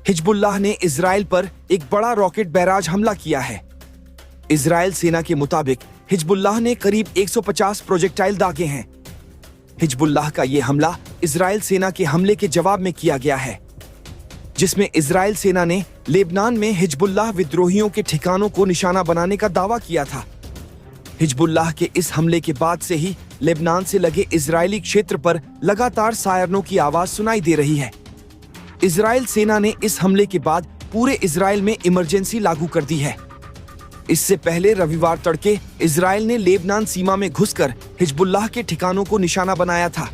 Hezbollah ने Israel पर एक बड़ा रॉकेट बैराज हमला किया है। इजराइल सेना के मुताबिक हिजबुल्लाह ने करीब 150 प्रोजेक्टाइल दागे हैं। हिजबुल्लाह का ये हमला इजराइल सेना के हमले के जवाब में किया गया है, जिसमें इजराइल सेना ने लेबनान में हिजबुल्लाह विद्रोहियों के ठिकानों को निशाना बनाने का दावा किया था। हिजबुल्लाह के इस हमले के बाद से ही लेबनान से लगे इजरायली क्षेत्र पर लगातार सायरनों की आवाज सुनाई दे रही है। इजराइल सेना ने इस हमले के बाद पूरे इजराइल में इमरजेंसी लागू कर दी है। इससे पहले रविवार तड़के इजराइल ने लेबनान सीमा में घुसकर हिजबुल्लाह के ठिकानों को निशाना बनाया था।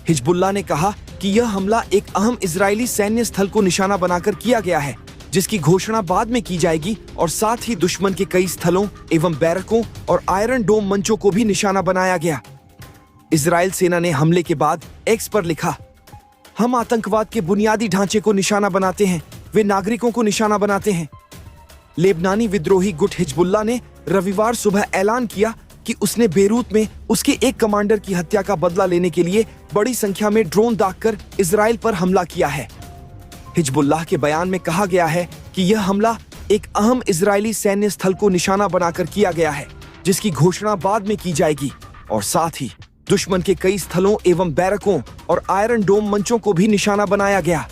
हिजबुल्लाह ने कहा कि यह हमला एक अहम इजरायली सैन्य स्थल को निशाना बनाकर किया गया है, जिसकी घोषणा बाद में की जाएगी, और साथ ही दुश्मन के कई स्थलों एवं बैरकों और आयरन डोम मंचों को भी निशाना बनाया गया। इजराइल सेना ने हमले के बाद एक्स पर लिखा, हम आतंकवाद के बुनियादी ढांचे को निशाना बनाते हैं, वे नागरिकों को निशाना बनाते हैं। लेबनानी विद्रोही गुट हिजबुल्लाह ने रविवार सुबह ऐलान किया कि उसने बेरूत में उसके एक कमांडर की हत्या का बदला लेने के लिए बड़ी संख्या में ड्रोन दागकर इजराइल पर हमला किया है। हिजबुल्लाह के बयान में कहा गया है कि यह हमला एक अहम इजरायली सैन्य स्थल को निशाना बनाकर किया गया है, जिसकी घोषणा बाद में की जाएगी, और साथ ही दुश्मन के कई स्थलों एवं बैरकों और आयरन डोम मंचों को भी निशाना बनाया गया।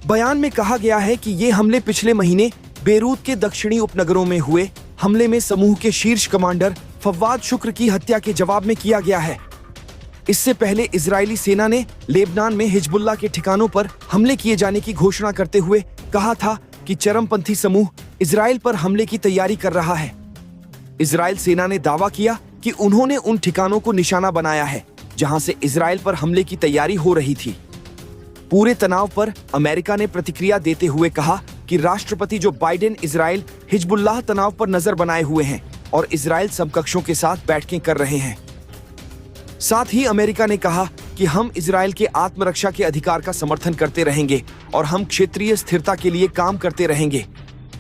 बयान में कहा गया है कि ये हमले पिछले महीने बेरूत के दक्षिणी उपनगरों में हुए हमले में समूह के शीर्ष कमांडर फव्वाद शुक्र की हत्या के जवाब में किया गया है। इससे पहले इजरायली सेना ने लेबनान में हिजबुल्लाह के ठिकानों पर हमले किए जाने की घोषणा करते हुए कहा था कि चरमपंथी समूह इजराइल पर हमले की तैयारी कर रहा है। इजराइल सेना ने दावा किया कि उन्होंने उन ठिकानों को निशाना बनाया है जहां से इजराइल पर हमले की तैयारी हो रही थी। पूरे तनाव पर अमेरिका ने प्रतिक्रिया देते हुए कहा कि राष्ट्रपति जो बाइडेन इजराइल हिजबुल्लाह तनाव पर नजर बनाए हुए हैं और इजराइल समकक्षों के साथ बैठकें कर रहे हैं। साथ ही अमेरिका ने कहा कि हम इजराइल के आत्मरक्षा के अधिकार का समर्थन करते रहेंगे और हम क्षेत्रीय स्थिरता के लिए काम करते रहेंगे।